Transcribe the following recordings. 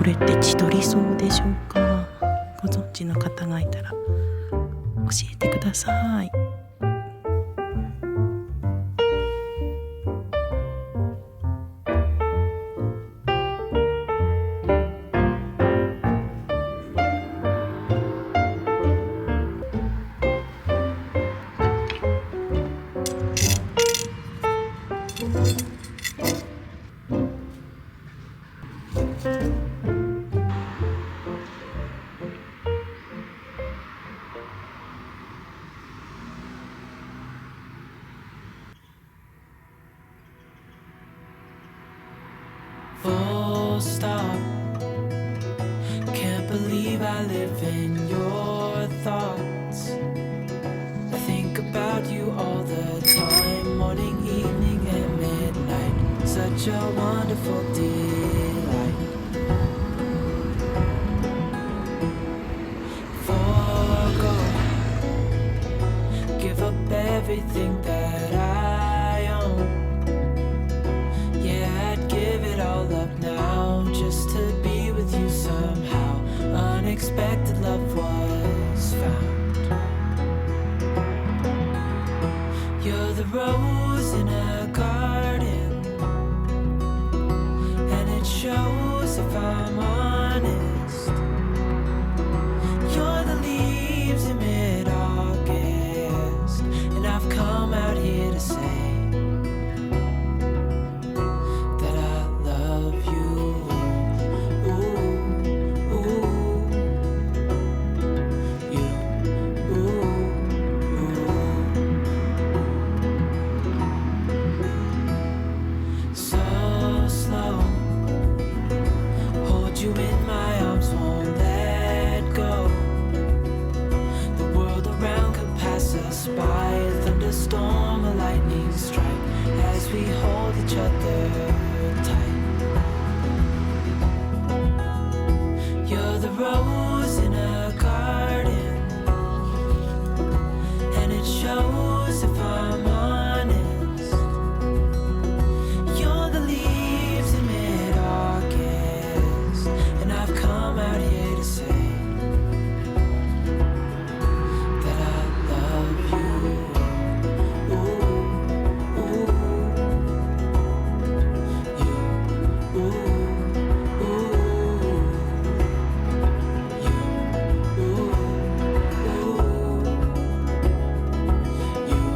れって地取りそうでしょうか？ご存知の方がいたら教えてください。Full stop. Can't believe I live in your thoughts. I think about you all the time, morning, evening, and midnight. Such a wonderful delight. Forgo, give up everything that I own. Yeah, I'd give it all up now just to be with you somehow. Unexpected love was found. You're the rose in a garden, and it shows if I'm honest. You're the leaves in mid-August, and I've come out here to say you in my arms, won't let go. The world around could pass us by, a thunderstorm, a lightning strike, as we hold each other tight. You're the rose in a garden, and it shows if I'm honest. You're the leaves in mid-August, and I've come out here to say that I love you. Ooh, ooh, you, ooh, ooh, you, ooh, ooh, you,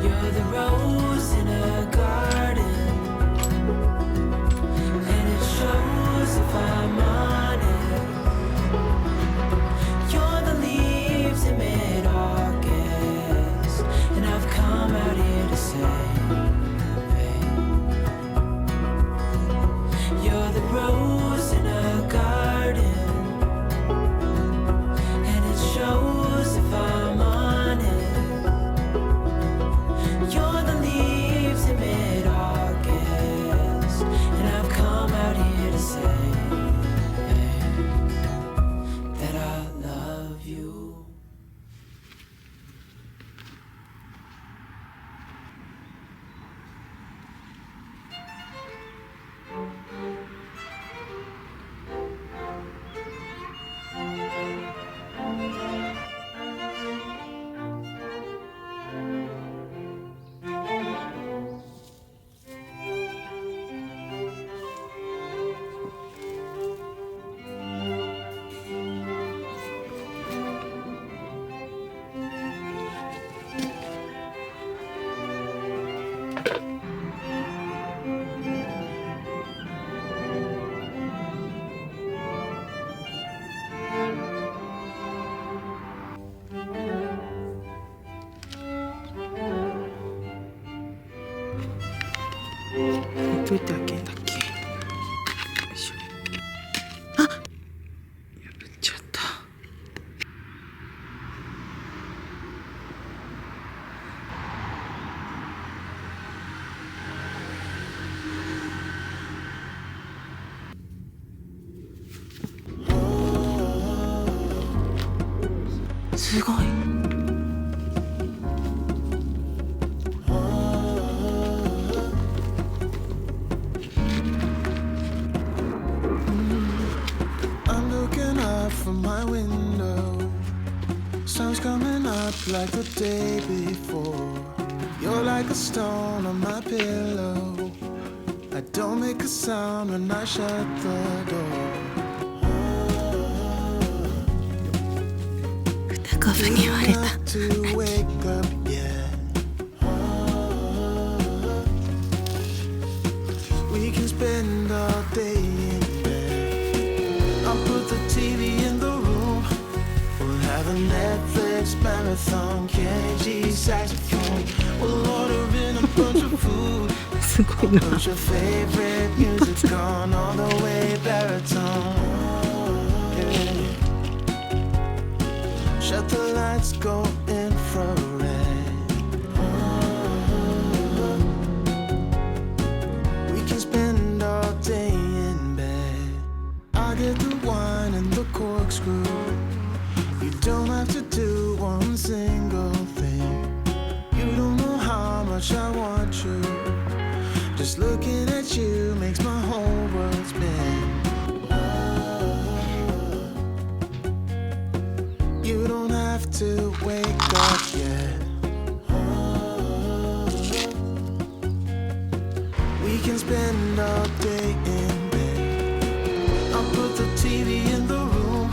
you're the rose in a garden, and it shows if I'm honest. You're the leaves in mid-August, and I've come out here to say, you're the rose in a garden, and it shows if I'm honest. You're the leaves in mid-August, and I've come out here to say that I love you.どうやって開けんだっけ？よいしょ。あ、破っちゃった。すごい。I'm looking up from my window. Sun's coming up like the day before. You're like a stone on my pillow. I don't make a sound when I shut the door. 二コブに割れた。 To wake up yet. We can spend all day in bed. I'll put the TV in the room. We'll have a Netflix marathon. Kenny G saxophone. We'll order in a bunch of food. すごいな。 Put your favorite music on all the way baritone. Yeah. Shut the lights, go infrared. We can spend all day in bed. I get the wine and the corkscrew. You don't have to do one single thing. You don't know how much I want you. Just looking at you makes my whole world spin. You don't have to wake up yet. We can spend all day in bed. I'll put the TV in the room.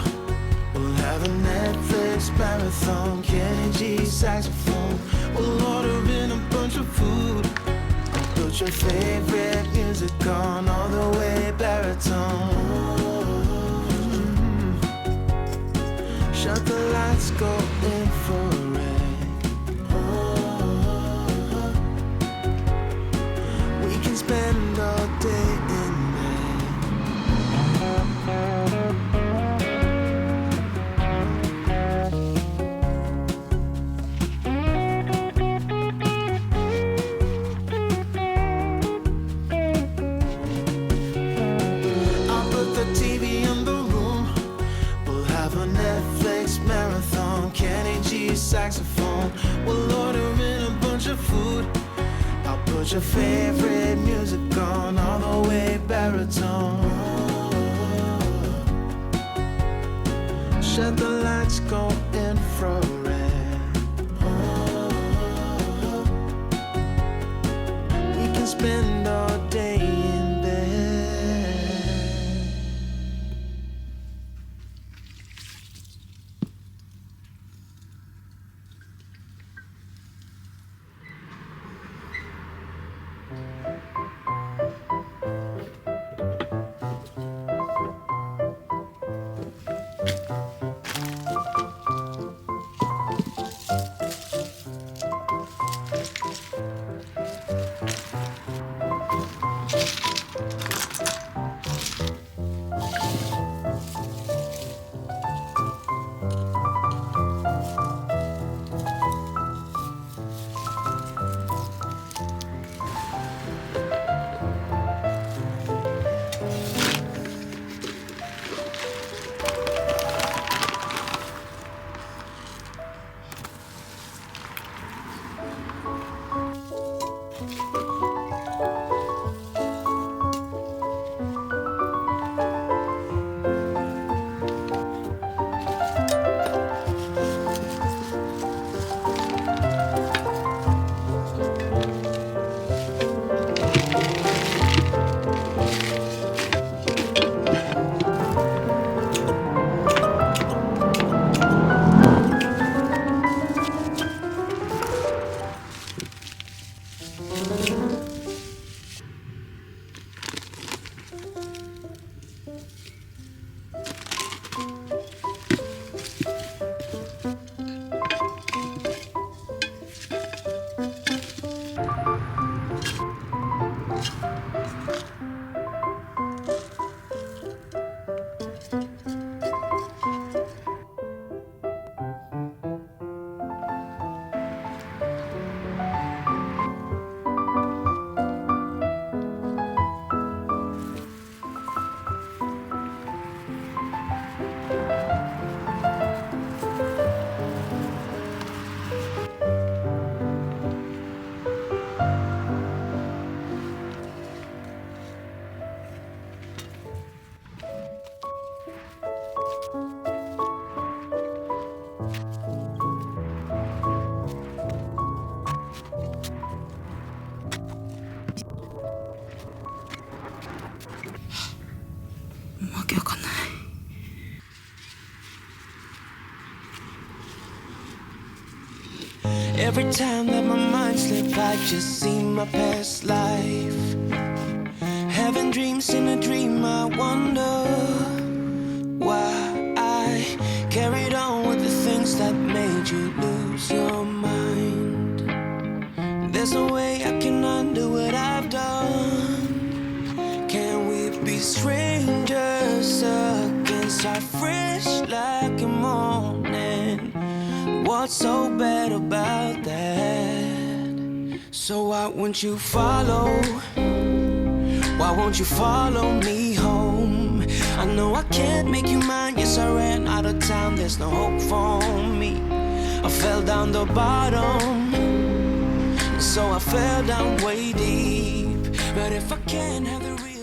We'll have a Netflix marathon. Kenny G saxophone. We'll order in a bunch of food. Put your favorite music on all the way baritone. Shut the lights, go infrared. We can spend all day in I'll put the TV in the room. We'll have a Netflix marathon. Kenny G saxophone. We'll order in a bunch of food. I'll put your favorite music on all the way baritone. Shut the lights, go infrared. We can spend all day in bed. Every time that my mind slips, I just see my past life. Having dreams in a dream, I wonder why I carried on with the things that made you lose your mind. There's no way I can undo what I've done. Can we be strangers again? Start fresh like a morning. What's so bad about that? So why won't you follow? Why won't you follow me home? I know I can't make you mine. Yes, I ran out of time. There's no hope for me. I fell down the bottom, so I fell down way deep. But if I can't have the reason